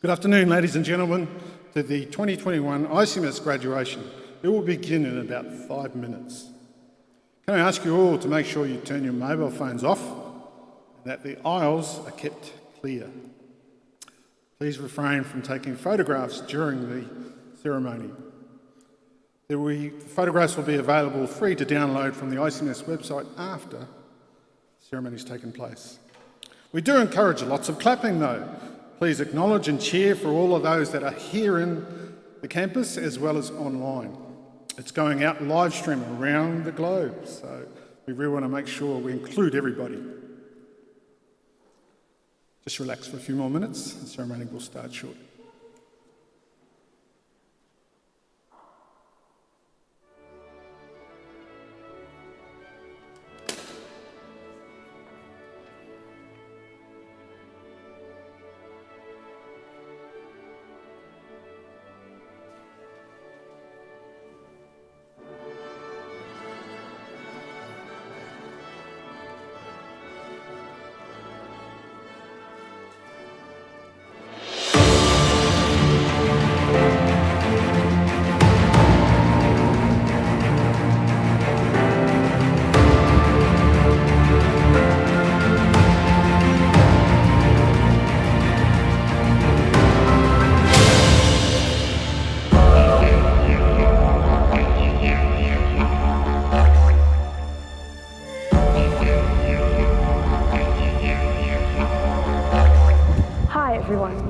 Good afternoon, ladies and gentlemen, to the 2021 ICMS graduation. It will begin in about 5 minutes. Can I ask you all to make sure you turn your mobile phones off and that the aisles are kept clear. Please refrain from taking photographs during the ceremony. Photographs will be available free to download from the ICMS website after the ceremony has taken place. We do encourage lots of clapping though. Please acknowledge and cheer for all of those that are here in the campus as well as online. It's going out live stream around the globe, so we really want to make sure we include everybody. Just relax for a few more minutes, the ceremony will start shortly.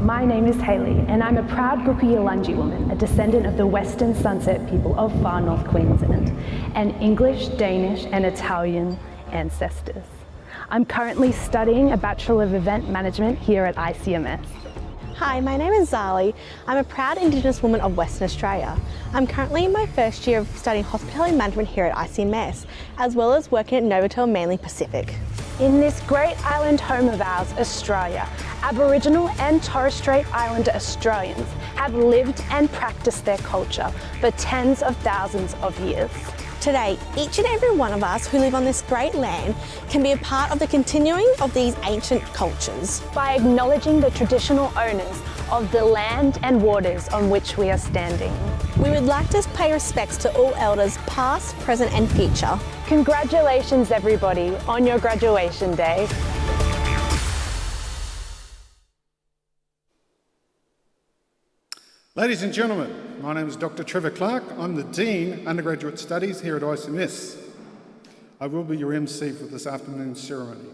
My name is Hayley, and I'm a proud Gukuyalunji woman, a descendant of the Western Sunset people of far north Queensland, and English, Danish, and Italian ancestors. I'm currently studying a Bachelor of Event Management here at ICMS. Hi, my name is Zali. I'm a proud Indigenous woman of Western Australia. I'm currently in my first year of studying Hospitality Management here at ICMS, as well as working at Novotel Manly Pacific. In this great island home of ours, Australia, Aboriginal and Torres Strait Islander Australians have lived and practiced their culture for tens of thousands of years. Today, each and every one of us who live on this great land can be a part of the continuing of these ancient cultures. By acknowledging the traditional owners of the land and waters on which we are standing. We would like to pay respects to all elders past, present and future. Congratulations everybody on your graduation day. Ladies and gentlemen, my name is Dr. Trevor Clark. I'm the Dean, Undergraduate Studies here at ICMS. I will be your MC for this afternoon's ceremony.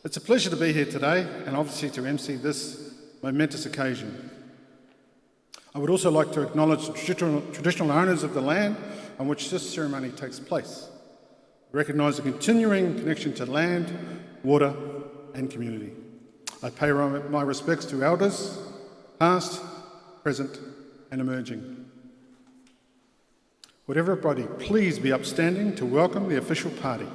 It's a pleasure to be here today and obviously to MC this momentous occasion. I would also like to acknowledge the traditional owners of the land on which this ceremony takes place. I recognise the continuing connection to land, water and community. I pay my respects to elders, past, present and emerging. Would everybody please be upstanding to welcome the official party.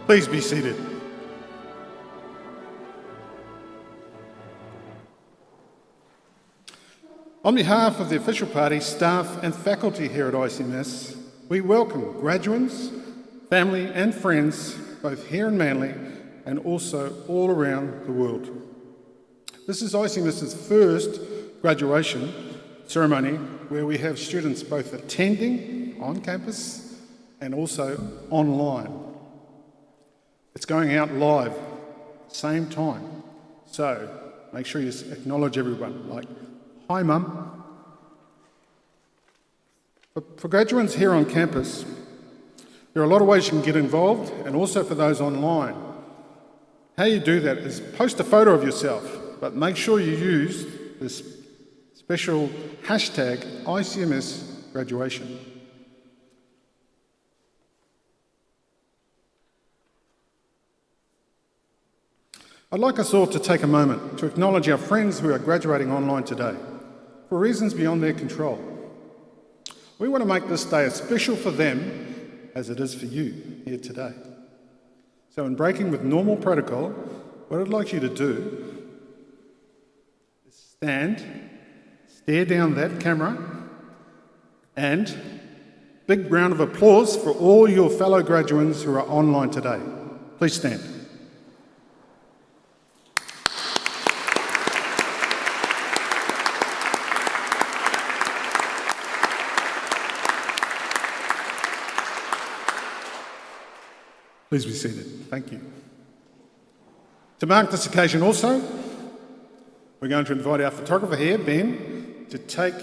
Please be seated. On behalf of the official party, staff and faculty here at ICMS, we welcome graduands, family and friends, both here in Manly and also all around the world. This is ICMS's first graduation ceremony where we have students both attending on campus and also online. It's going out live, same time. So make sure you acknowledge everyone, like, hi mum. For graduands here on campus, there are a lot of ways you can get involved, and also for those online. How you do that is post a photo of yourself, but make sure you use this special hashtag ICMS graduation. I'd like us all to take a moment to acknowledge our friends who are graduating online today, for reasons beyond their control. We want to make this day as special for them as it is for you here today. So in breaking with normal protocol, what I'd like you to do is stand, stare down that camera, and big round of applause for all your fellow graduands who are online today. Please stand. Please be seated. Thank you. To mark this occasion also, we're going to invite our photographer here, Ben, to take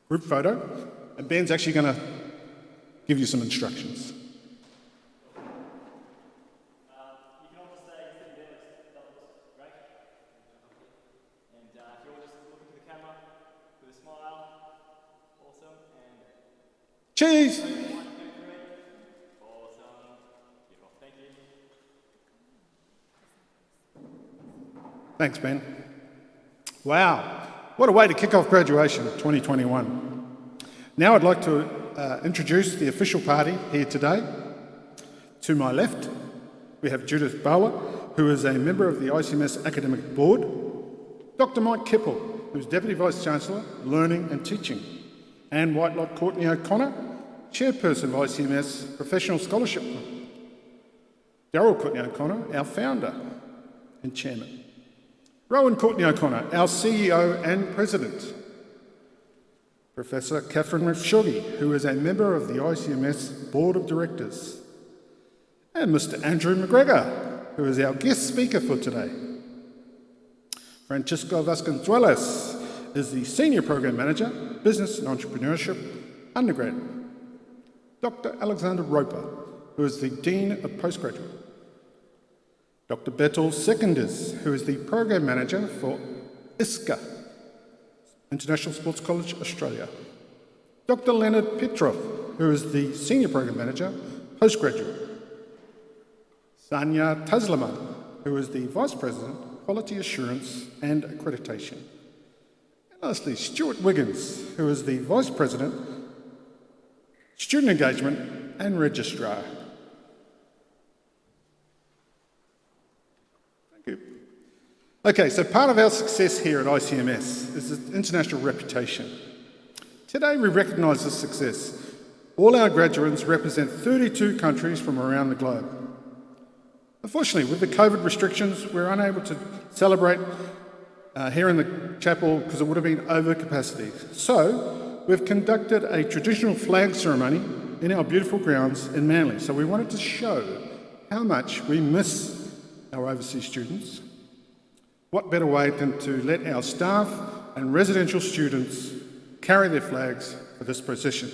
group photo, and Ben's actually going to give you some instructions. You can all just stay sitting there, that looks great. And if you're all just looking to the camera with a smile, awesome. And Cheese! Thanks, Ben. Wow, what a way to kick off graduation 2021. Now I'd like to introduce the official party here today. To my left, we have Judith Bauer, who is a member of the ICMS Academic Board, Dr. Mike Kippel, who's Deputy Vice-Chancellor, Learning and Teaching, and Whitelock Courtney O'Connor, Chairperson of ICMS Professional Scholarship. Daryl Courtney O'Connor, our Founder and Chairman. Rowan Courtney O'Connor, our CEO and President. Professor Catherine Rifshogi, who is a member of the ICMS Board of Directors. And Mr. Andrew McGregor, who is our guest speaker for today. Francisco Vasconcelos is the Senior Program Manager, Business and Entrepreneurship, undergrad. Dr. Alexander Roper, who is the Dean of Postgraduate. Dr. Betul Sekunders, who is the Program Manager for ISCA, International Sports College Australia. Dr. Leonard Petrov, who is the Senior Program Manager, Postgraduate. Sanya Tasliman, who is the Vice President, Quality Assurance and Accreditation. And lastly, Stuart Wiggins, who is the Vice President, Student Engagement and Registrar. Okay, so part of our success here at ICMS is its international reputation. Today we recognise this success. All our graduates represent 32 countries from around the globe. Unfortunately, with the COVID restrictions, we're unable to celebrate here in the chapel because it would have been over capacity. So we've conducted a traditional flag ceremony in our beautiful grounds in Manly. So we wanted to show how much we miss our overseas students. What better way than to let our staff and residential students carry their flags for this procession.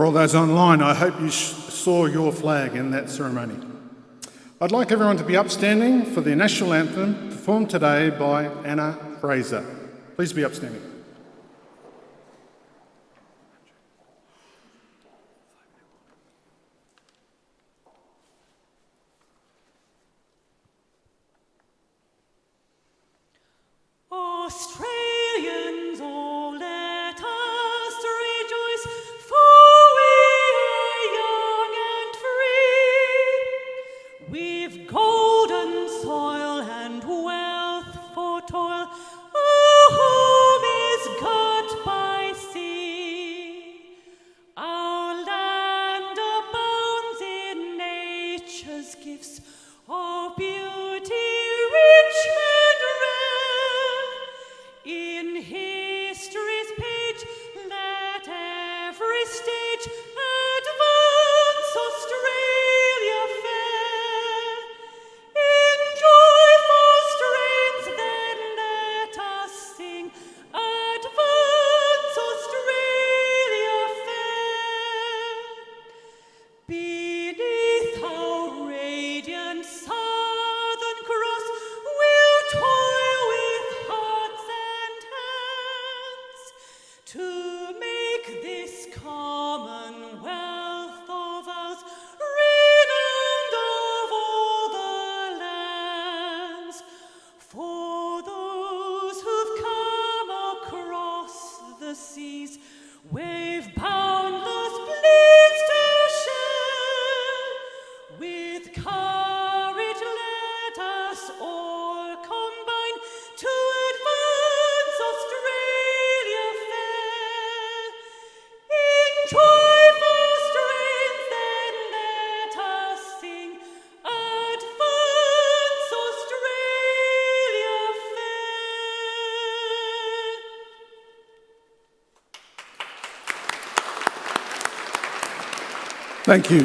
all those online, I hope you saw your flag in that ceremony. I'd like everyone to be upstanding for the national anthem performed today by Anna Fraser. Please be upstanding. Australians, oh, let us rejoice, for we are young and free. We've golden soil and wealth for toil, our home is got by sea. Our land abounds in nature's gifts of beauty rich and rare. In history's page, let every stage advance Australia fair. In joyful strains, then let us sing, advance Australia fair. Beneath our radiant Southern Cross, we'll toil with hearts and hands to make this commonwealth of ours renowned of all the lands. For those who've come across the seas, wave boundless bliss to share. With courage let us all combine to advance Australia fair. In joyful strains then let us sing, advance Australia fair. Thank you.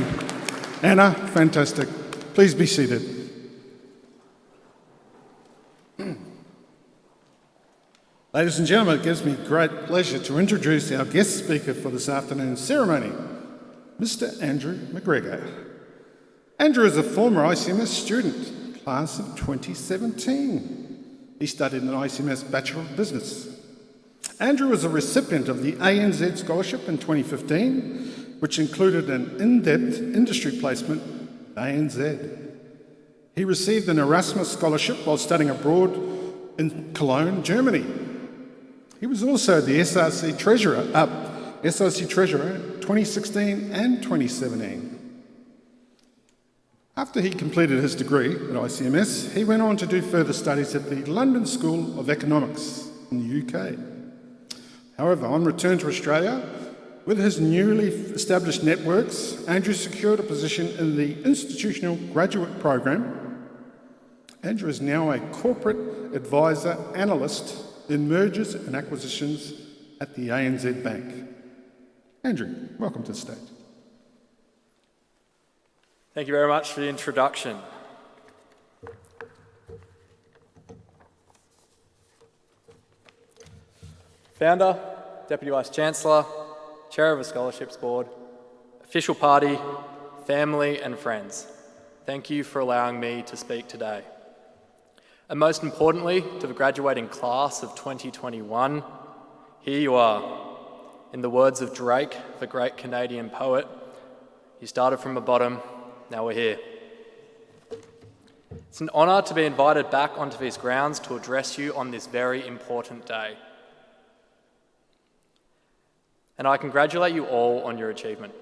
Anna, fantastic. Please be seated. Ladies and gentlemen, it gives me great pleasure to introduce our guest speaker for this afternoon's ceremony, Mr. Andrew McGregor. Andrew is a former ICMS student, class of 2017. He studied an ICMS Bachelor of Business. Andrew was a recipient of the ANZ Scholarship in 2015, which included an in-depth industry placement at ANZ. He received an Erasmus Scholarship while studying abroad in Cologne, Germany. He was also the SRC Treasurer 2016 and 2017. After he completed his degree at ICMS, he went on to do further studies at the London School of Economics in the UK. However, on return to Australia, with his newly established networks, Andrew secured a position in the Institutional Graduate Program. Andrew is now a Corporate Advisor Analyst in Mergers and Acquisitions at the ANZ Bank. Andrew, welcome to the stage. Thank you very much for the introduction. Founder, Deputy Vice-Chancellor, Chair of a Scholarships Board, official party, family and friends, thank you for allowing me to speak today. And most importantly, to the graduating class of 2021, here you are. In the words of Drake, the great Canadian poet, you started from the bottom, now we're here. It's an honour to be invited back onto these grounds to address you on this very important day. And I congratulate you all on your achievement.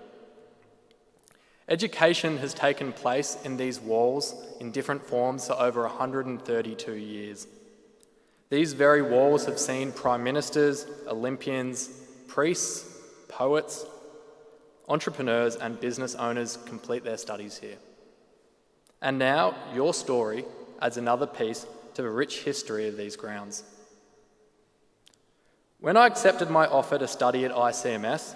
Education has taken place in these walls in different forms for over 132 years. These very walls have seen Prime Ministers, Olympians, priests, poets, entrepreneurs and business owners complete their studies here. And now your story adds another piece to the rich history of these grounds. When I accepted my offer to study at ICMS,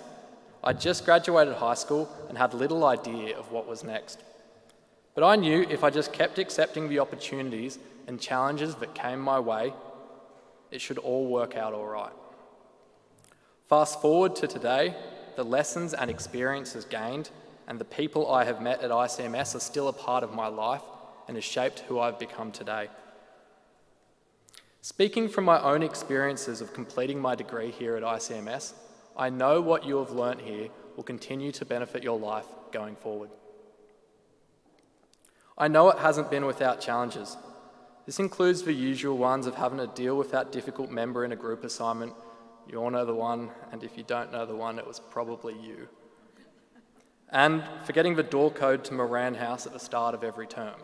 I just graduated high school and had little idea of what was next. But I knew if I just kept accepting the opportunities and challenges that came my way, it should all work out all right. Fast forward to today, the lessons and experiences gained and the people I have met at ICMS are still a part of my life and has shaped who I've become today. Speaking from my own experiences of completing my degree here at ICMS, I know what you have learnt here will continue to benefit your life going forward. I know it hasn't been without challenges. This includes the usual ones of having to deal with that difficult member in a group assignment. You all know the one, and if you don't know the one, it was probably you. And forgetting the door code to Moran House at the start of every term.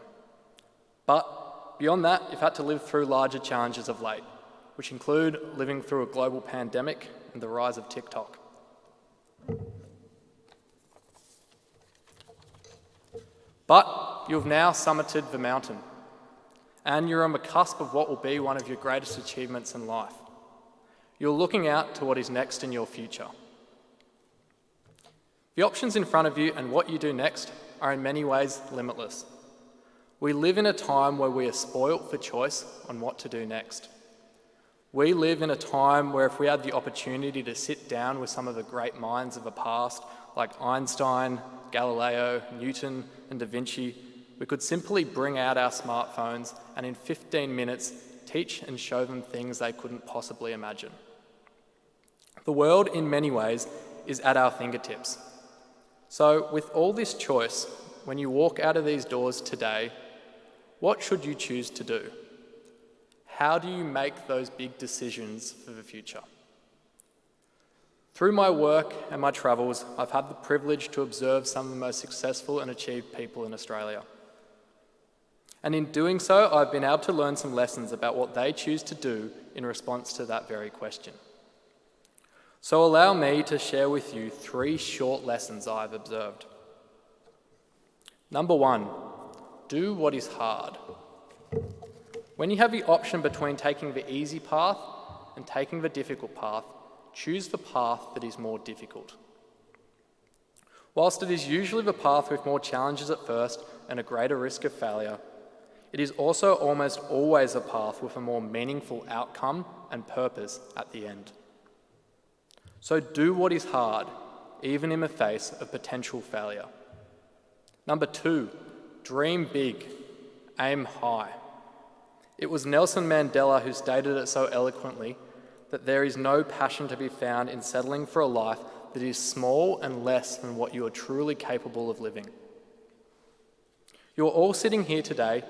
But beyond that, you've had to live through larger challenges of late, which include living through a global pandemic and the rise of TikTok. But you've now summited the mountain, and you're on the cusp of what will be one of your greatest achievements in life. You're looking out to what is next in your future. The options in front of you and what you do next are in many ways limitless. We live in a time where we are spoilt for choice on what to do next. We live in a time where if we had the opportunity to sit down with some of the great minds of the past, like Einstein, Galileo, Newton, and Da Vinci, we could simply bring out our smartphones and in 15 minutes teach and show them things they couldn't possibly imagine. The world, in many ways, is at our fingertips. So, with all this choice, when you walk out of these doors today, what should you choose to do? How do you make those big decisions for the future? Through my work and my travels, I've had the privilege to observe some of the most successful and achieved people in Australia. And in doing so, I've been able to learn some lessons about what they choose to do in response to that very question. So allow me to share with you 3 short lessons I've observed. Number 1, do what is hard. When you have the option between taking the easy path and taking the difficult path, choose the path that is more difficult. Whilst it is usually the path with more challenges at first and a greater risk of failure, it is also almost always a path with a more meaningful outcome and purpose at the end. So do what is hard, even in the face of potential failure. Number 2, dream big, aim high. It was Nelson Mandela who stated it so eloquently that there is no passion to be found in settling for a life that is small and less than what you are truly capable of living. You are all sitting here today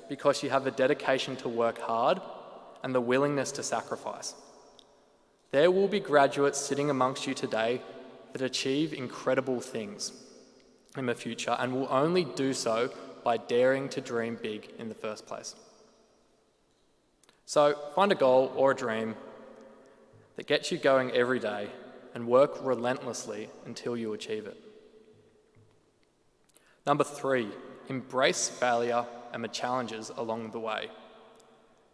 because you have the dedication to work hard and the willingness to sacrifice. There will be graduates sitting amongst you today that achieve incredible things in the future and will only do so by daring to dream big in the first place. So find a goal or a dream that gets you going every day and work relentlessly until you achieve it. Number 3, embrace failure and the challenges along the way.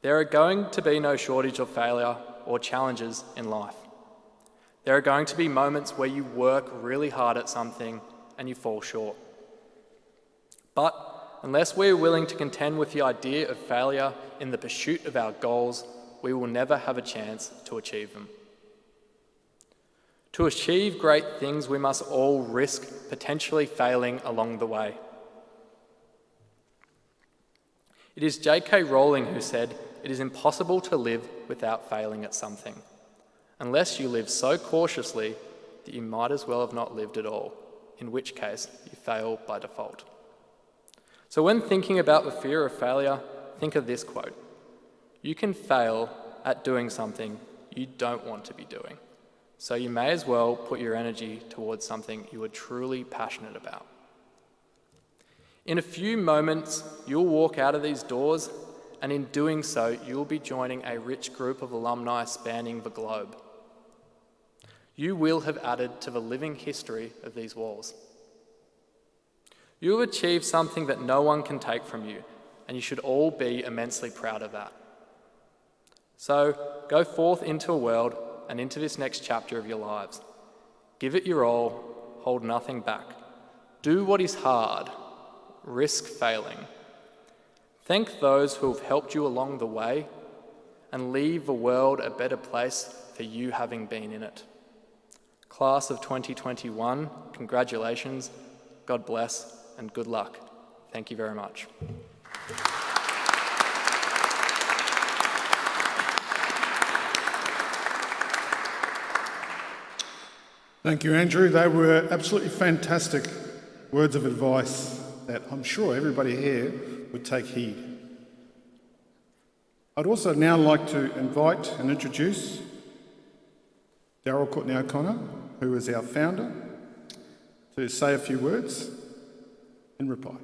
There are going to be no shortage of failure or challenges in life. There are going to be moments where you work really hard at something and you fall short. But unless we're willing to contend with the idea of failure in the pursuit of our goals, we will never have a chance to achieve them. To achieve great things, we must all risk potentially failing along the way. It is J.K. Rowling who said, "It is impossible to live without failing at something, unless you live so cautiously that you might as well have not lived at all, in which case you fail by default." So when thinking about the fear of failure, think of this quote: "You can fail at doing something you don't want to be doing, so you may as well put your energy towards something you are truly passionate about." In a few moments, you'll walk out of these doors, and in doing so, you'll be joining a rich group of alumni spanning the globe. You will have added to the living history of these walls. You have achieved something that no one can take from you, and you should all be immensely proud of that. So go forth into a world and into this next chapter of your lives. Give it your all, hold nothing back. Do what is hard, risk failing. Thank those who have helped you along the way, and leave the world a better place for you having been in it. Class of 2021, congratulations, God bless, and good luck. Thank you very much. Thank you, Andrew. They were absolutely fantastic words of advice that I'm sure everybody here would take heed. I'd also now like to invite and introduce Daryl Courtney O'Connor, who is our founder, to say a few words in reply.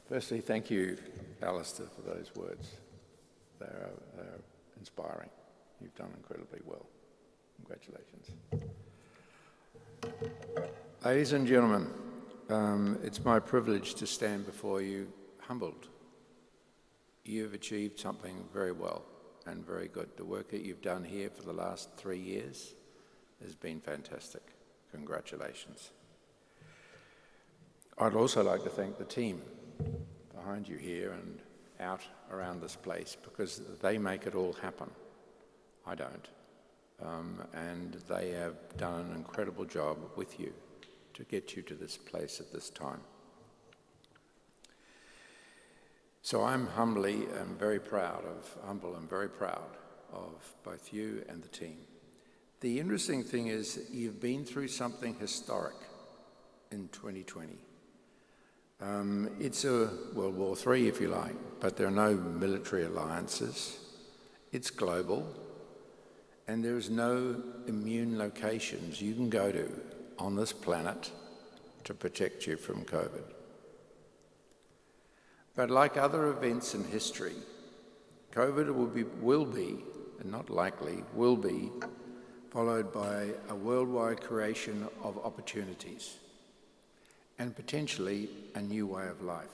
Firstly, thank you, Alistair, for those words. They're inspiring. You've done incredibly well. Congratulations. Ladies and gentlemen, it's my privilege to stand before you humbled. You've achieved something very well and very good. The work that you've done here for the last 3 years has been fantastic. Congratulations. I'd also like to thank the team behind you here and out around this place, because they make it all happen. I don't. And they have done an incredible job with you to get you to this place at this time. So I'm humble and very proud of both you and the team. The interesting thing is you've been through something historic in 2020. It's a World War III, if you like, but there are no military alliances. It's global, and there's no immune locations you can go to on this planet to protect you from COVID. But like other events in history, COVID will be, and not likely, will be, followed by a worldwide creation of opportunities and potentially a new way of life.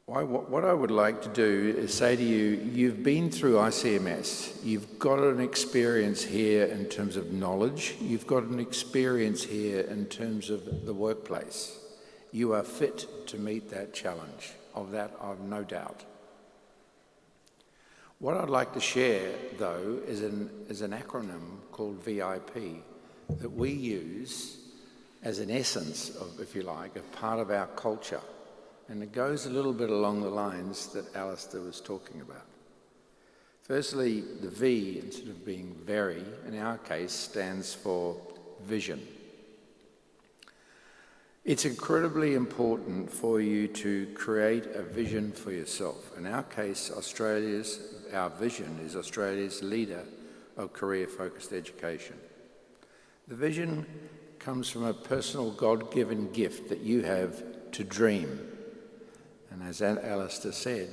What I would like to do is say to you, you've been through ICMS, you've got an experience here in terms of knowledge, you've got an experience here in terms of the workplace. You are fit to meet that challenge. Of that, I've no doubt. What I'd like to share, though, is an acronym called VIP that we use as an essence of, if you like, a part of our culture. And it goes a little bit along the lines that Alistair was talking about. Firstly, the V, instead of being very, in our case, stands for vision. It's incredibly important for you to create a vision for yourself. In our case, our vision is Australia's leader of career-focused education. The vision comes from a personal God-given gift that you have to dream. And as Alistair said,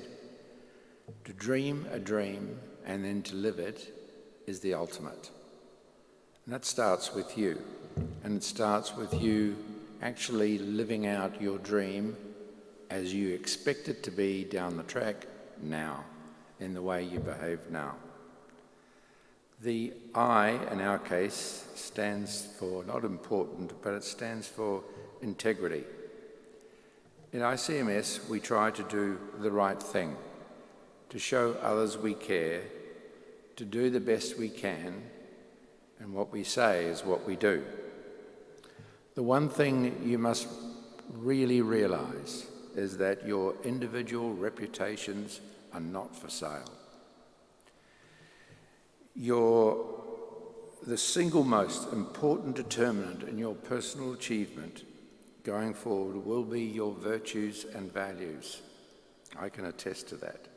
to dream a dream and then to live it is the ultimate. And that starts with you. And it starts with you actually living out your dream as you expect it to be down the track now, in the way you behave now. The I, in our case, stands for not important, but it stands for integrity. In ICMS, we try to do the right thing, to show others we care, to do the best we can, and what we say is what we do. The one thing you must really realise is that your individual reputations are not for sale. The single most important determinant in your personal achievement going forward will be your virtues and values. I can attest to that.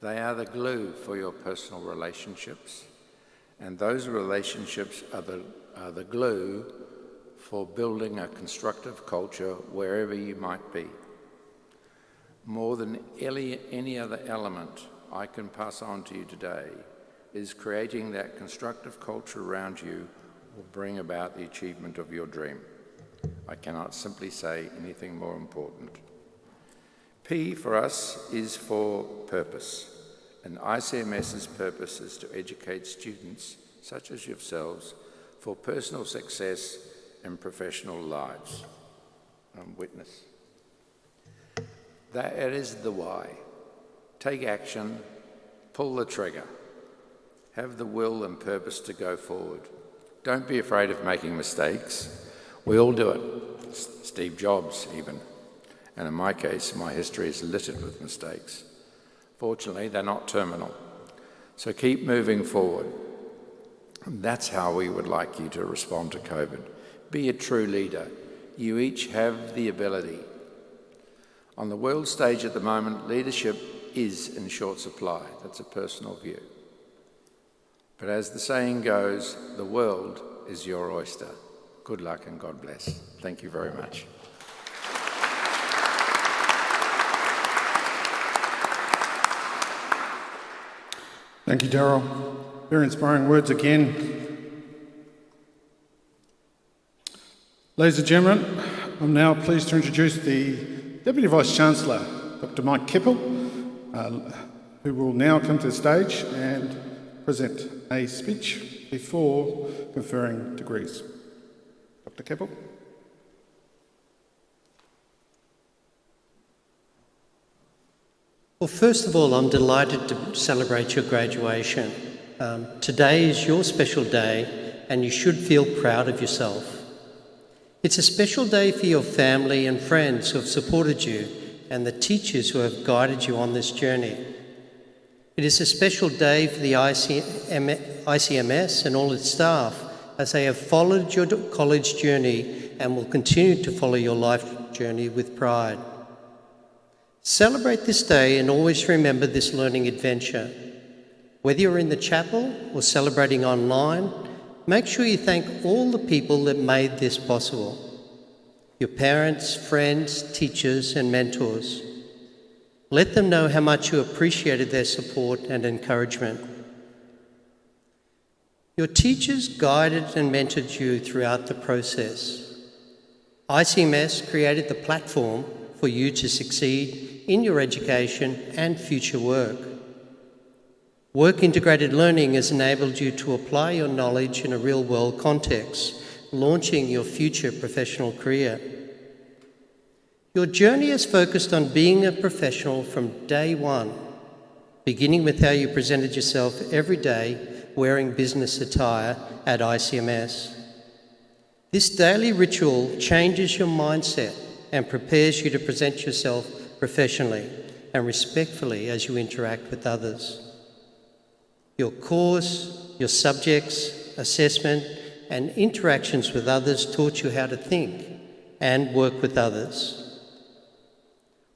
They are the glue for your personal relationships, and those relationships are the glue for building a constructive culture wherever you might be. More than any other element I can pass on to you today is creating that constructive culture around you will bring about the achievement of your dream. I cannot simply say anything more important. P for us is for purpose, and ICMS's purpose is to educate students, such as yourselves, for personal success and professional lives. Witness. That is the why. Take action, pull the trigger. Have the will and purpose to go forward. Don't be afraid of making mistakes. We all do it. Steve Jobs even. And in my case, my history is littered with mistakes. Fortunately, they're not terminal. So keep moving forward. And that's how we would like you to respond to COVID. Be a true leader. You each have the ability. On the world stage at the moment, leadership is in short supply. That's a personal view. But as the saying goes, the world is your oyster. Good luck and God bless. Thank you very much. Thank you, Daryl. Very inspiring words again. Ladies and gentlemen, I'm now pleased to introduce the Deputy Vice-Chancellor, Dr. Mike Keppel, who will now come to the stage and present a speech before conferring degrees. Dr. Keppel. Well, first of all, I'm delighted to celebrate your graduation. Today is your special day and you should feel proud of yourself. It's a special day for your family and friends who have supported you and the teachers who have guided you on this journey. It is a special day for the ICMS and all its staff as they have followed your college journey and will continue to follow your life journey with pride. Celebrate this day and always remember this learning adventure. Whether you're in the chapel or celebrating online, make sure you thank all the people that made this possible. Your parents, friends, teachers and mentors. Let them know how much you appreciated their support and encouragement. Your teachers guided and mentored you throughout the process. ICMS created the platform for you to succeed in your education and future work. Work-integrated learning has enabled you to apply your knowledge in a real-world context, launching your future professional career. Your journey is focused on being a professional from day one, beginning with how you presented yourself every day wearing business attire at ICMS. This daily ritual changes your mindset and prepares you to present yourself professionally and respectfully as you interact with others. Your course, your subjects, assessment, and interactions with others taught you how to think and work with others.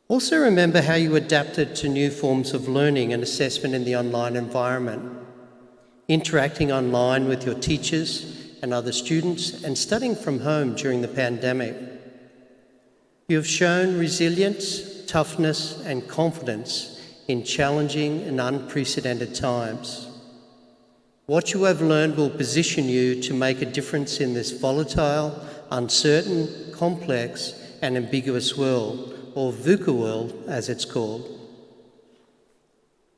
Also remember how you adapted to new forms of learning and assessment in the online environment, interacting online with your teachers and other students and studying from home during the pandemic. You have shown resilience, toughness, and confidence in challenging and unprecedented times. What you have learned will position you to make a difference in this volatile, uncertain, complex, and ambiguous world, or VUCA world, as it's called.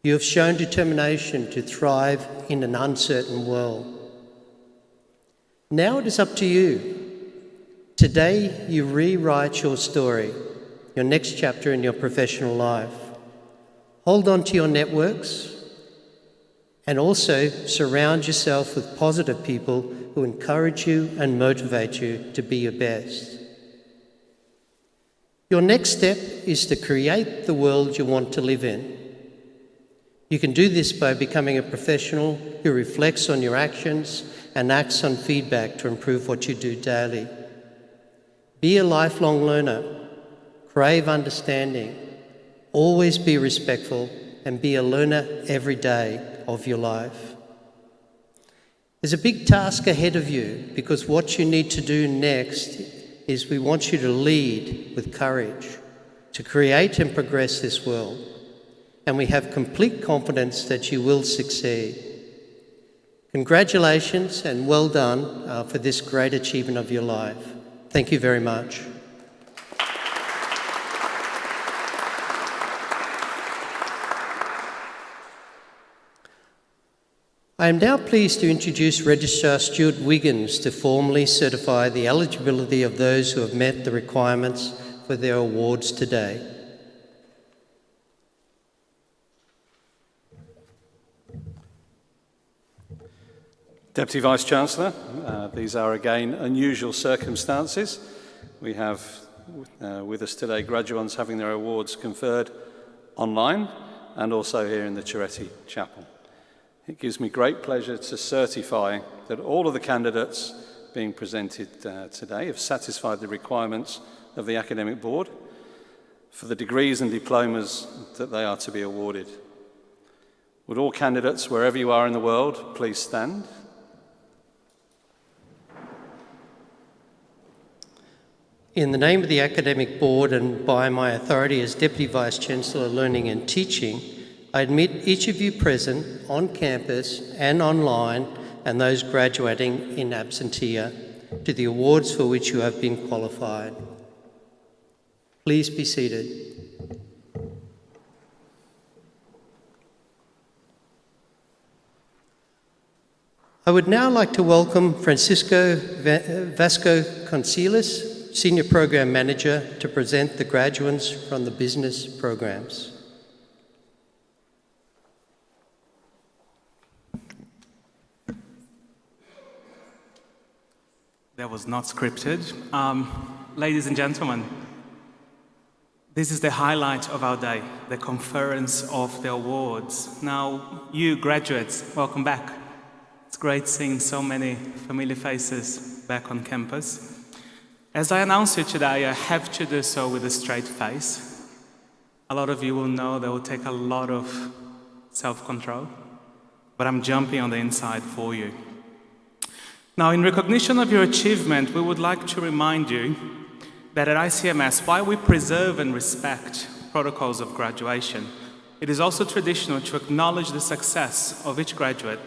You have shown determination to thrive in an uncertain world. Now it is up to you. Today, you rewrite your story, your next chapter in your professional life. Hold on to your networks and also surround yourself with positive people who encourage you and motivate you to be your best. Your next step is to create the world you want to live in. You can do this by becoming a professional who reflects on your actions and acts on feedback to improve what you do daily. Be a lifelong learner, crave understanding, always be respectful, and be a learner every day of your life. There's a big task ahead of you because what you need to do next is we want you to lead with courage, to create and progress this world. And we have complete confidence that you will succeed. Congratulations and well done for this great achievement of your life. Thank you very much. I am now pleased to introduce Registrar Stuart Wiggins to formally certify the eligibility of those who have met the requirements for their awards today. Deputy Vice-Chancellor, these are again unusual circumstances. We have with us today graduands having their awards conferred online and also here in the Chiretti Chapel. It gives me great pleasure to certify that all of the candidates being presented today have satisfied the requirements of the Academic Board for the degrees and diplomas that they are to be awarded. Would all candidates, wherever you are in the world, please stand? In the name of the Academic Board and by my authority as Deputy Vice-Chancellor Learning and Teaching, I admit each of you present on campus and online and those graduating in absentia to the awards for which you have been qualified. Please be seated. I would now like to welcome Francisco Vasconcelos, Senior Program Manager, to present the graduands from the business programs. That was not scripted. Ladies and gentlemen, this is the highlight of our day, the conference of the awards. Now, you graduates, welcome back. It's great seeing so many familiar faces back on campus. As I announce you today, I have to do so with a straight face. A lot of you will know that will take a lot of self-control, but I'm jumping on the inside for you. Now, in recognition of your achievement, we would like to remind you that at ICMS, while we preserve and respect protocols of graduation, it is also traditional to acknowledge the success of each graduate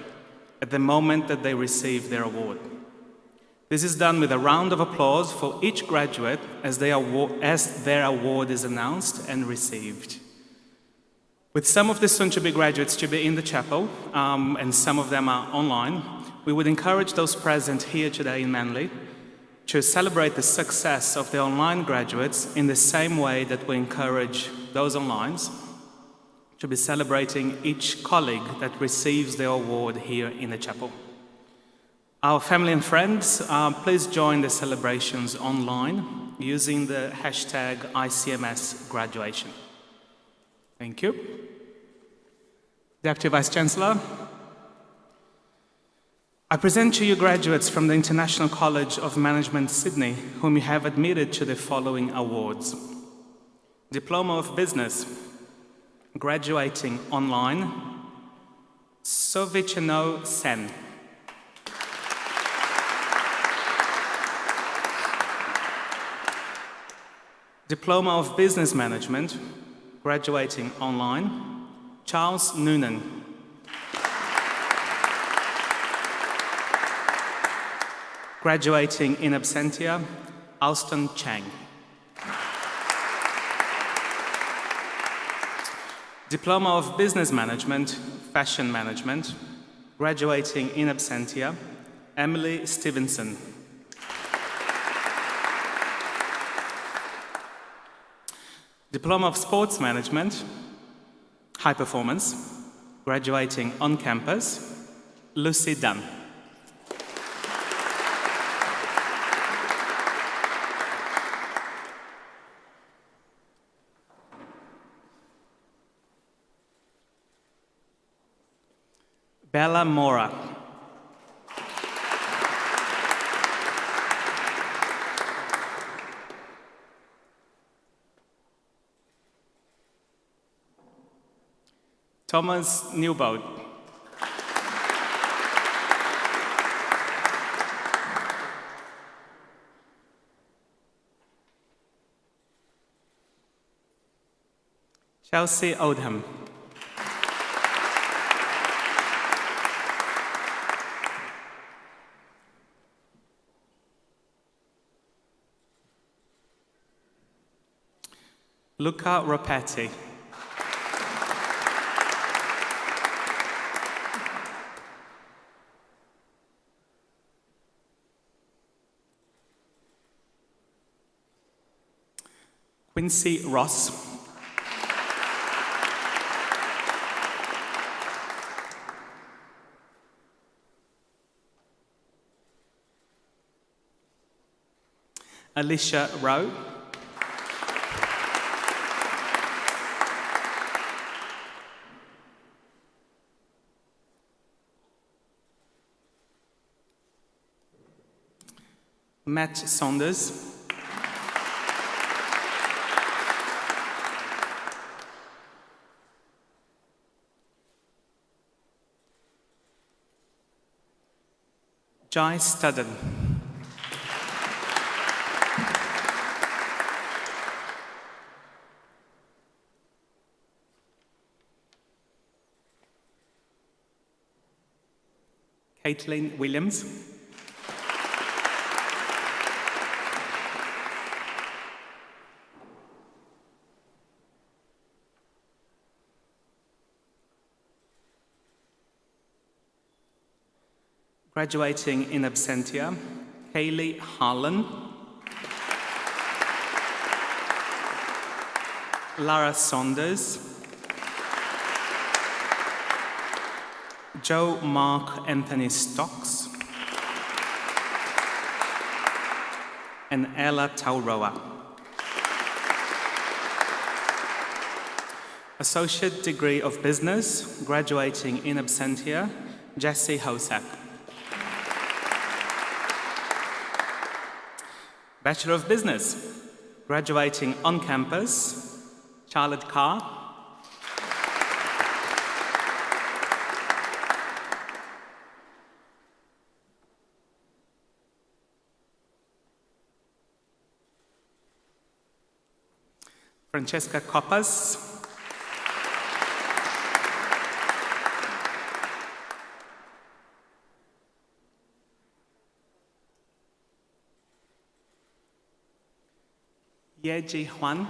at the moment that they receive their award. This is done with a round of applause for each graduate as their award is announced and received. With some of the soon-to-be graduates to be in the chapel, and some of them are online, we would encourage those present here today in Manly to celebrate the success of the online graduates in the same way that we encourage those online to be celebrating each colleague that receives their award here in the chapel. Our family and friends, please join the celebrations online using the hashtag ICMS graduation. Thank you. Deputy Vice-Chancellor, I present to you graduates from the International College of Management, Sydney, whom you have admitted to the following awards. Diploma of Business, graduating online, Sovichino Sen. Diploma of Business Management, graduating online, Charles Noonan. Graduating in absentia, Alston Chang. Diploma of Business Management, Fashion Management, graduating in absentia, Emily Stevenson. Diploma of Sports Management, High Performance, graduating on campus, Lucy Dunn. Bella Mora. Thomas Newbold. Chelsea Oldham. Luca Rapetti. Quincy Ross. Alicia Rowe. Matt Saunders. Jai Studden. Caitlin Williams. Graduating in absentia, Hayley Harlan. Lara Saunders. Joe Mark Anthony Stocks. And Ella Tauroa. Associate degree of Business, graduating in absentia, Jesse Hosak. Bachelor of Business, graduating on campus, Charlotte Carr. Francesca Coppas. Yeji Huan.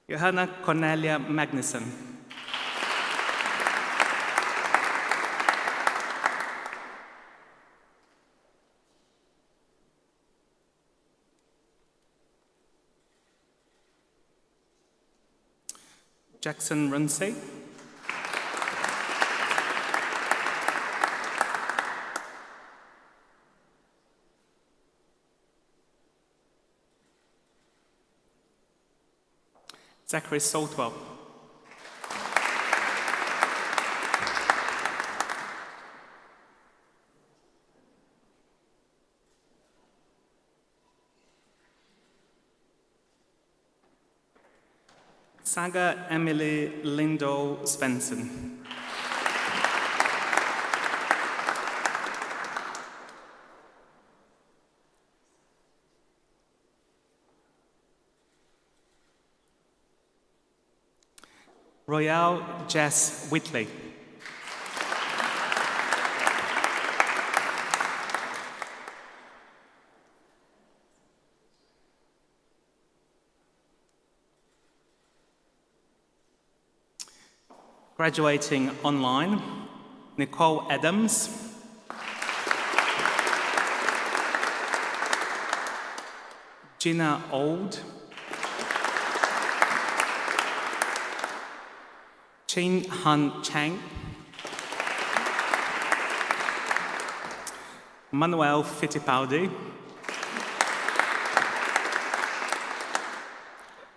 Johanna Cornelia Magnuson. Jackson Runcie. Zachary Saltwell. Saga Emily Lindo Svensson. Royale Jess Whitley. Graduating online, Nicole Adams. Gina Old. Chin Han Chang. Manuel Fittipaldi.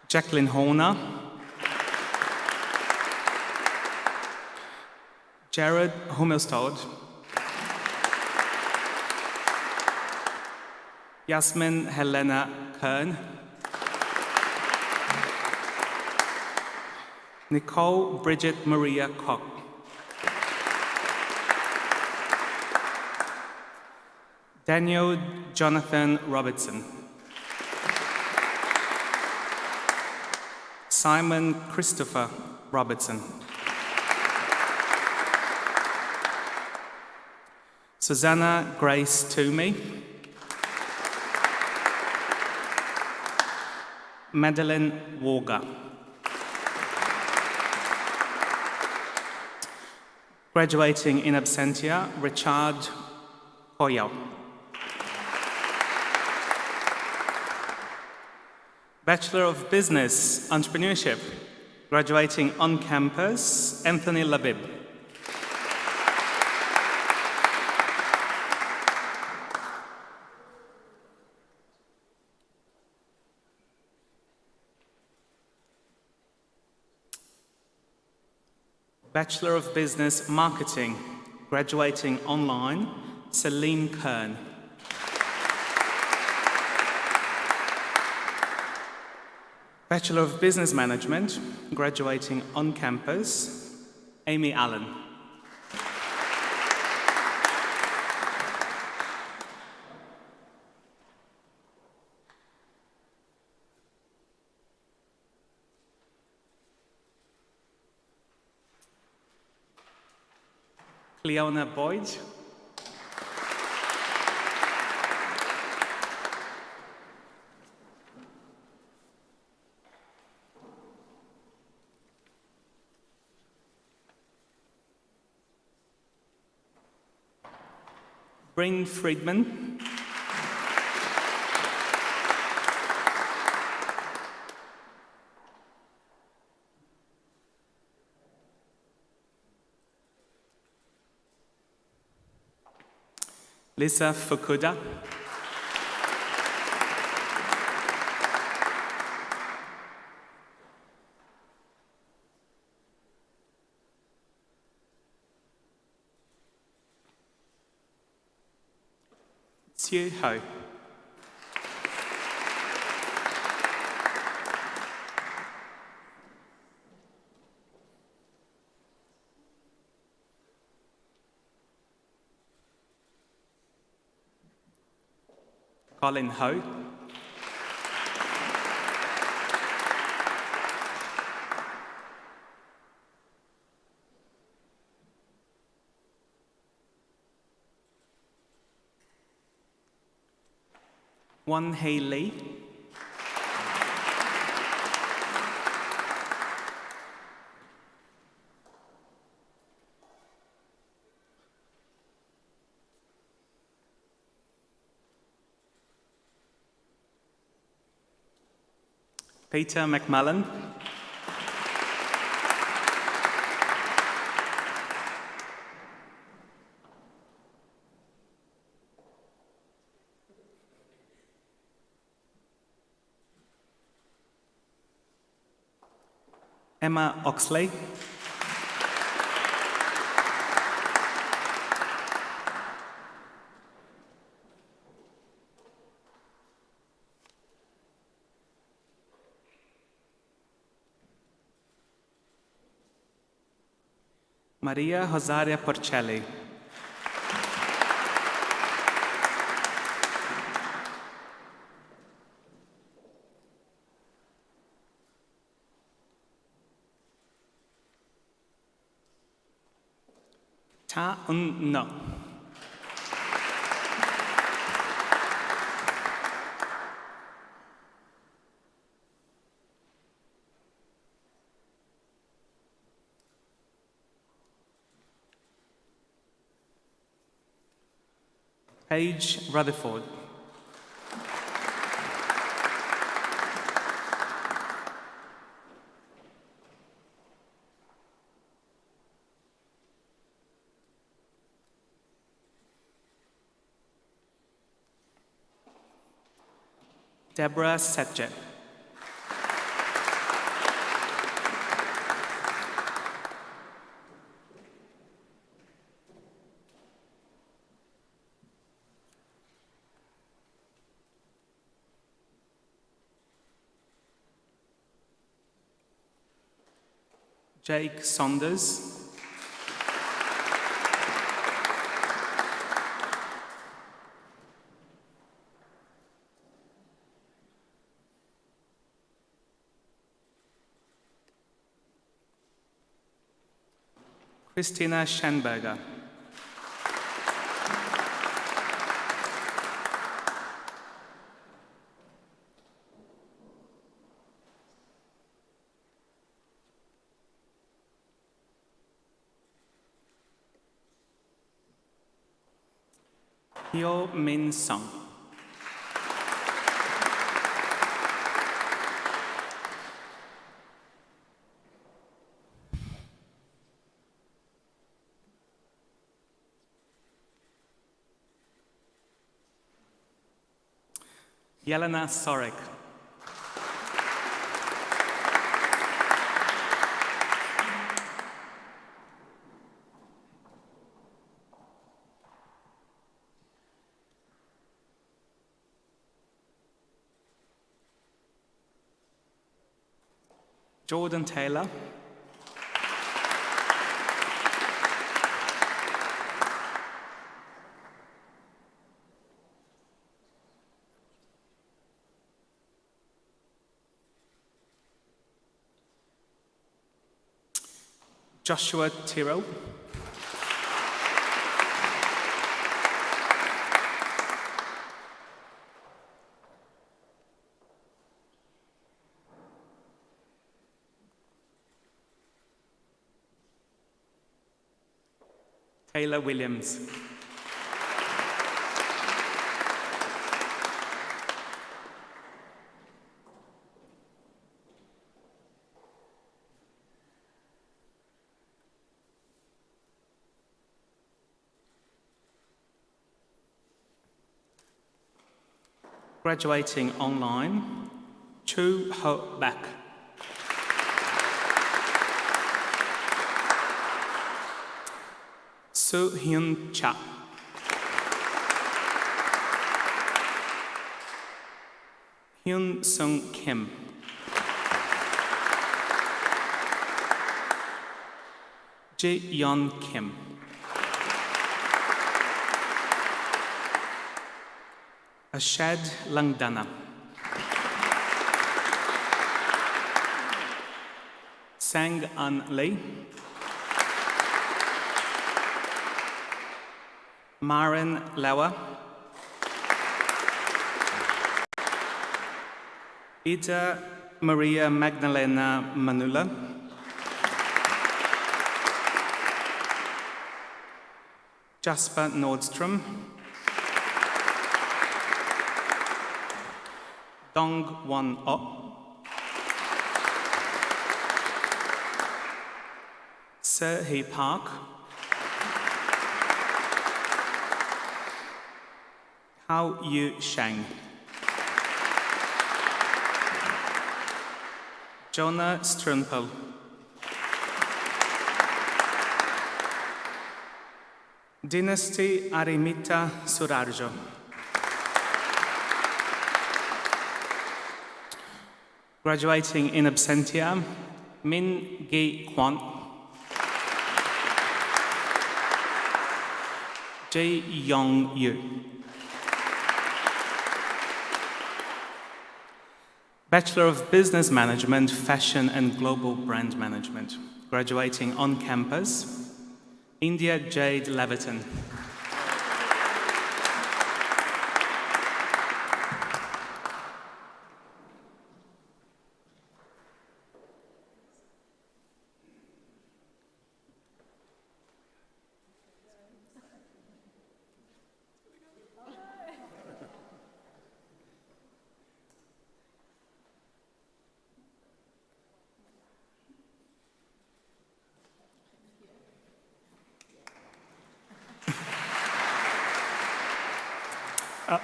Jacqueline Horner. Jared Hummelstad. Yasmin Helena Kern. Nicole Bridget Maria Koch. Daniel Jonathan Robertson. Simon Christopher Robertson. Susanna Grace Toomey. Madeline Warger. Graduating in absentia, Richard Hoyle. Bachelor of Business Entrepreneurship, graduating on campus, Anthony Labib. Bachelor of Business Marketing, graduating online, Celine Kern. Bachelor of Business Management, graduating on campus, Amy Allen. Cleona Boyd. Bryn Friedman. Lisa Fukuda. Xiu Ho. Colin Ho. Wan Hei Lee. Peter McMullen. Emma Oxley. Maria Rosaria Porcelli. Ta Un No. Paige Rutherford. Deborah Setjet. Jake Saunders. Christina Schenberger. Hyo Min Sung. Yelena Sorek. Jordan Taylor. Joshua Tiro. Taylor Williams. Graduating online, Chu Ho Bak. Soo Hyun Cha. Hyun Sung Kim. Ji Yeon Kim. Ashad Langdana. Sang An Lee. Maren Lauer. Ida Maria Magdalena Manula. Jasper Nordstrom. Dong Won Oh. Sir Hee Park. Hao Yu Shang. Jonah Strunpel. Dynasty Arimita Surarjo. Graduating in absentia, Min Gi Kwon. Jae Yong Yu. Bachelor of Business Management, Fashion and Global Brand Management. Graduating on campus, India Jade Leviton.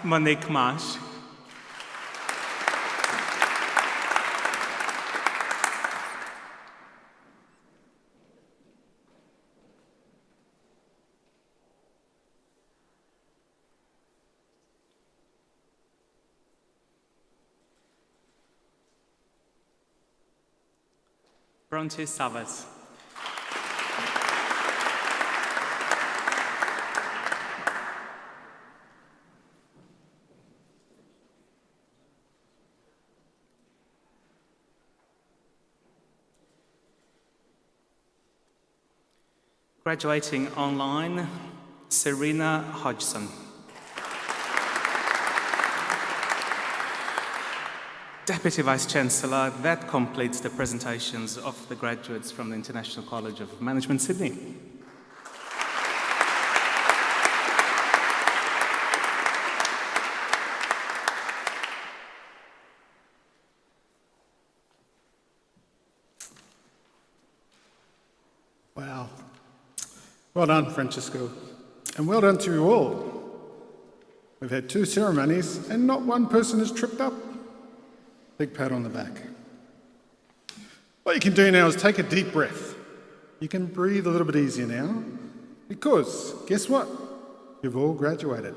Monique Marsh. Bronte Savas. Graduating online, Serena Hodgson. Deputy Vice-Chancellor, that completes the presentations of the graduates from the International College of Management, Sydney. Wow. Well done, Francisco. And well done to you all. We've had 2 ceremonies and not one person has tripped up. Big pat on the back. What you can do now is take a deep breath. You can breathe a little bit easier now because, guess what? You've all graduated.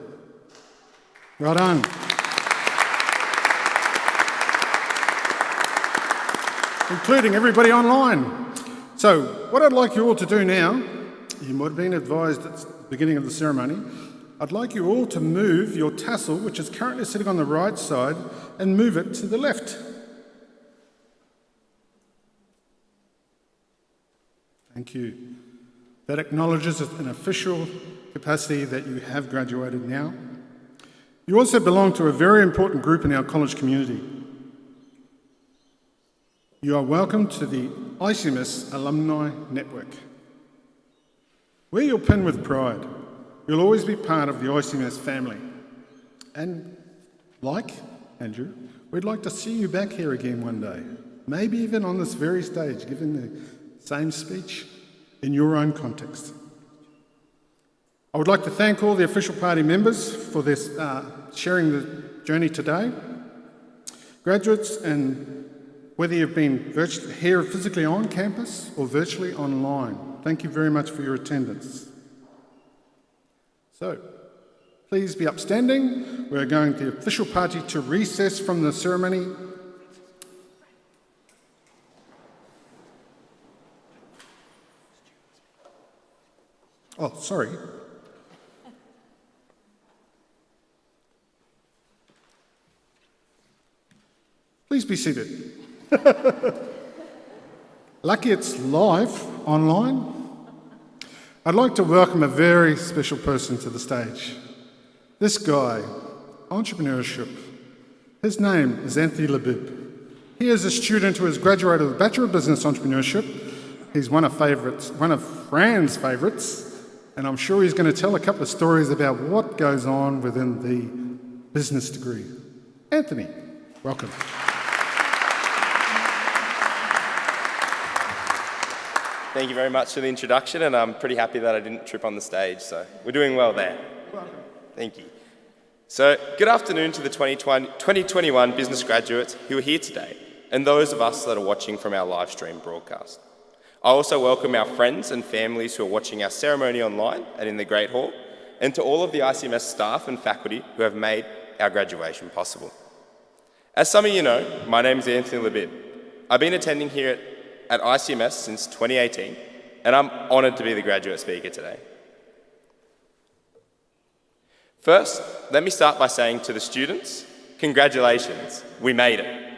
Well done. Including everybody online. So, what I'd like you all to do now, you might have been advised at the beginning of the ceremony, I'd like you all to move your tassel, which is currently sitting on the right side, and move it to the left. Thank you. That acknowledges an official capacity that you have graduated now. You also belong to a very important group in our college community. You are welcome to the ICMS Alumni Network. Wear your pin with pride. You'll always be part of the ICMS family. And like Andrew, we'd like to see you back here again one day. Maybe even on this very stage, giving the same speech in your own context. I would like to thank all the official party members for this sharing the journey today. Graduates, and whether you've been here physically on campus or virtually online, thank you very much for your attendance. So, please be upstanding. We're going the official party to recess from the ceremony. Oh, sorry. Please be seated. Lucky it's live online. I'd like to welcome a very special person to the stage. This guy, entrepreneurship. His name is Anthony Labib. He is a student who has graduated with a Bachelor of Business Entrepreneurship. He's one of Fran's favourites, and I'm sure he's going to tell a couple of stories about what goes on within the business degree. Anthony, welcome. Thank you very much for the introduction, and I'm pretty happy that I didn't trip on the stage, so we're doing well there. Thank you. So, good afternoon to the 2021 business graduates who are here today, and those of us that are watching from our live stream broadcast. I also welcome our friends and families who are watching our ceremony online and in the Great Hall, and to all of the ICMS staff and faculty who have made our graduation possible. As some of you know, my name is Anthony Labib. I've been attending here at ICMS since 2018, and I'm honoured to be the graduate speaker today. First, let me start by saying to the students, congratulations, we made it.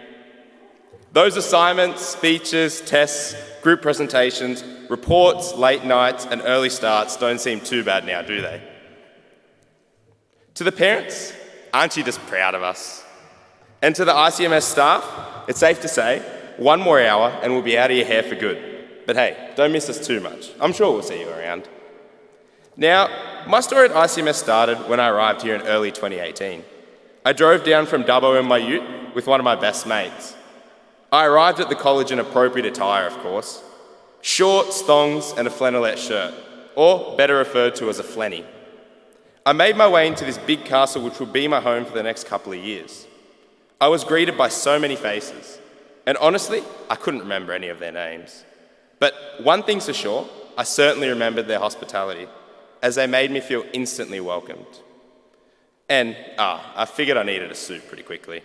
Those assignments, speeches, tests, group presentations, reports, late nights, and early starts don't seem too bad now, do they? To the parents, aren't you just proud of us? And to the ICMS staff, it's safe to say, one more hour and we'll be out of your hair for good. But hey, don't miss us too much. I'm sure we'll see you around. Now, my story at ICMS started when I arrived here in early 2018. I drove down from Dubbo in my ute with one of my best mates. I arrived at the college in appropriate attire, of course. Shorts, thongs, and a flannelette shirt, or better referred to as a flenny. I made my way into this big castle which will be my home for the next couple of years. I was greeted by so many faces. And honestly, I couldn't remember any of their names. But one thing's for sure, I certainly remembered their hospitality, as they made me feel instantly welcomed. And, I figured I needed a suit pretty quickly.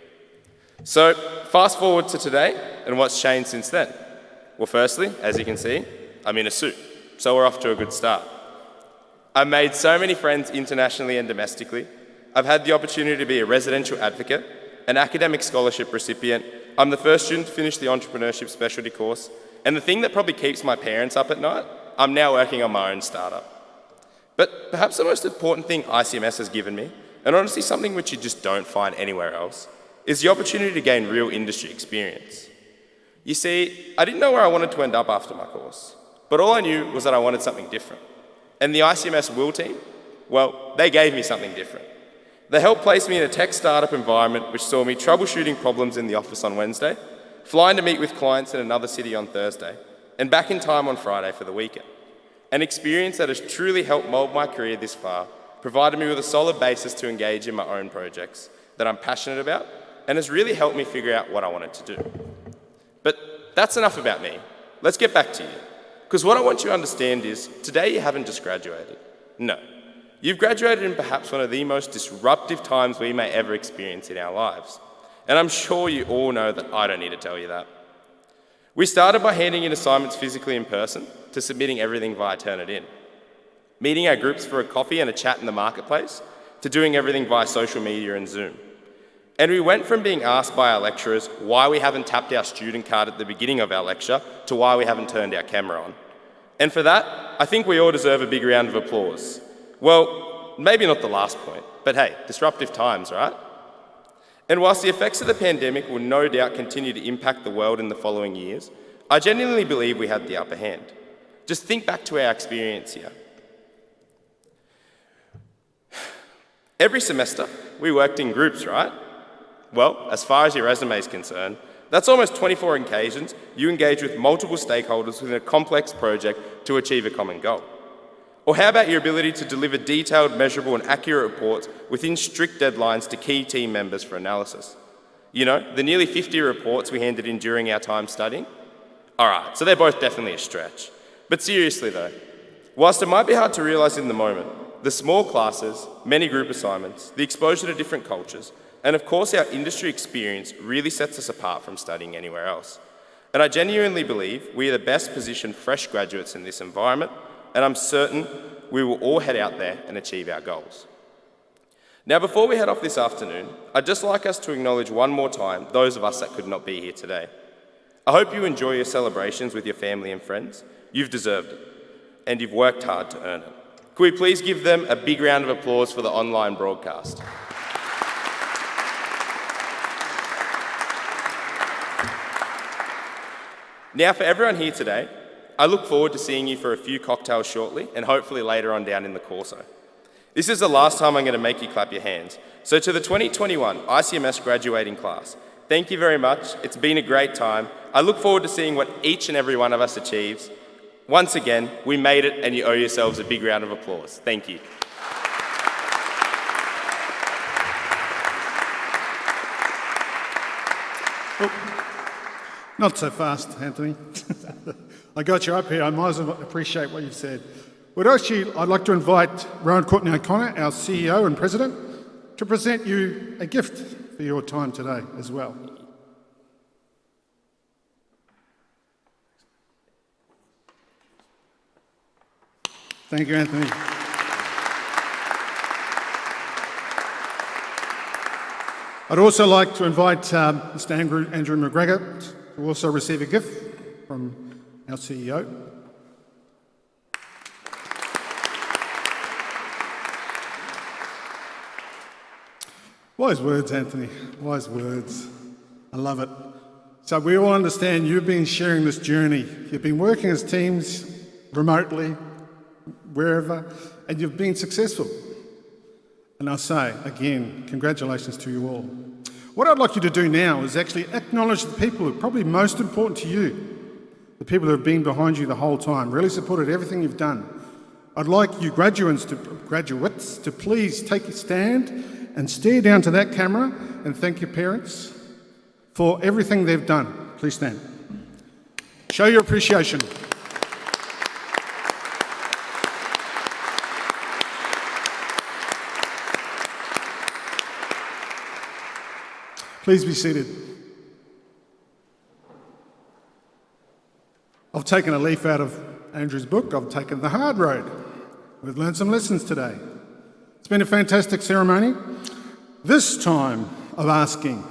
So, fast forward to today, and what's changed since then? Well, firstly, as you can see, I'm in a suit, so we're off to a good start. I've made so many friends internationally and domestically. I've had the opportunity to be a residential advocate, an academic scholarship recipient. I'm the first student to finish the entrepreneurship specialty course, and the thing that probably keeps my parents up at night, I'm now working on my own startup. But perhaps the most important thing ICMS has given me, and honestly something which you just don't find anywhere else, is the opportunity to gain real industry experience. You see, I didn't know where I wanted to end up after my course, but all I knew was that I wanted something different. And the ICMS Will team, well, they gave me something different. They helped place me in a tech startup environment which saw me troubleshooting problems in the office on Wednesday, flying to meet with clients in another city on Thursday, and back in time on Friday for the weekend. An experience that has truly helped mould my career this far provided me with a solid basis to engage in my own projects that I'm passionate about, and has really helped me figure out what I wanted to do. But that's enough about me. Let's get back to you. Because what I want you to understand is, today you haven't just graduated. No. You've graduated in perhaps one of the most disruptive times we may ever experience in our lives. And I'm sure you all know that I don't need to tell you that. We started by handing in assignments physically in person, to submitting everything via Turnitin. Meeting our groups for a coffee and a chat in the marketplace, to doing everything via social media and Zoom. And we went from being asked by our lecturers why we haven't tapped our student card at the beginning of our lecture to why we haven't turned our camera on. And for that, I think we all deserve a big round of applause. Well, maybe not the last point, but hey, disruptive times, right? And whilst the effects of the pandemic will no doubt continue to impact the world in the following years, I genuinely believe we had the upper hand. Just think back to our experience here. Every semester, we worked in groups, right? Well, as far as your resume is concerned, that's almost 24 occasions you engage with multiple stakeholders within a complex project to achieve a common goal. Or how about your ability to deliver detailed, measurable and accurate reports within strict deadlines to key team members for analysis? You know, the nearly 50 reports we handed in during our time studying? Alright, so they're both definitely a stretch. But seriously though, whilst it might be hard to realise in the moment, the small classes, many group assignments, the exposure to different cultures, and of course our industry experience really sets us apart from studying anywhere else. And I genuinely believe we are the best positioned fresh graduates in this environment, and I'm certain we will all head out there and achieve our goals. Now before we head off this afternoon, I'd just like us to acknowledge one more time those of us that could not be here today. I hope you enjoy your celebrations with your family and friends. You've deserved it, and you've worked hard to earn it. Could we please give them a big round of applause for the online broadcast? Now for everyone here today, I look forward to seeing you for a few cocktails shortly and hopefully later on down in the Corso. This is the last time I'm going to make you clap your hands. So to the 2021 ICMS graduating class, thank you very much. It's been a great time. I look forward to seeing what each and every one of us achieves. Once again, we made it and you owe yourselves a big round of applause. Thank you. Not so fast, Anthony. I got you up here. I might as well appreciate what you've said. I'd like to invite Rowan Courtney O'Connor, our CEO and President, to present you a gift for your time today as well. Thank you, Anthony. I'd also like to invite Mr. Andrew McGregor to also receive a gift from our CEO. Wise words, Anthony, wise words. I love it. So we all understand you've been sharing this journey. You've been working as teams remotely, wherever, and you've been successful. And I say, again, congratulations to you all. What I'd like you to do now is actually acknowledge the people who are probably most important to you, the people who have been behind you the whole time, really supported everything you've done. I'd like you graduates to please take a stand and stare down to that camera and thank your parents for everything they've done. Please stand. Show your appreciation. Please be seated. I've taken a leaf out of Andrew's book. I've taken the hard road. We've learned some lessons today. It's been a fantastic ceremony. This time of asking,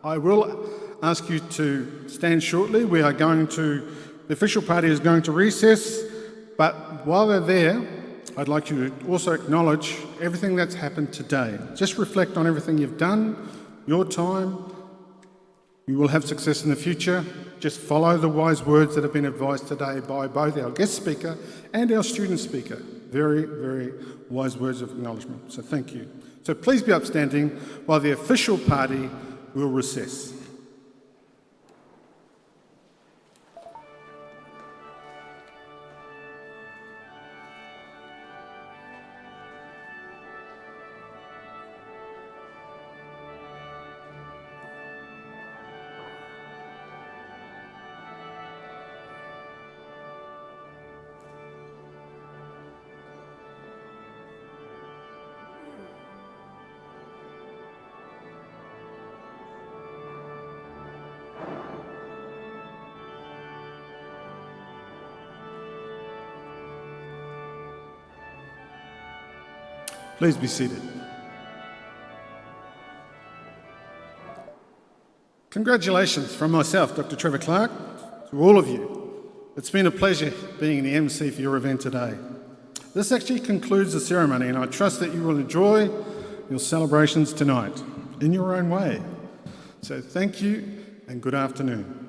I will ask you to stand shortly. The official party is going to recess, but while they're there, I'd like you to also acknowledge everything that's happened today. Just reflect on everything you've done, your time. You will have success in the future. Just follow the wise words that have been advised today by both our guest speaker and our student speaker. Very, very wise words of acknowledgement. So thank you. So please be upstanding while the official party will recess. Please be seated. Congratulations from myself, Dr. Trevor Clark, to all of you. It's been a pleasure being the MC for your event today. This actually concludes the ceremony, and I trust that you will enjoy your celebrations tonight in your own way. So thank you and good afternoon.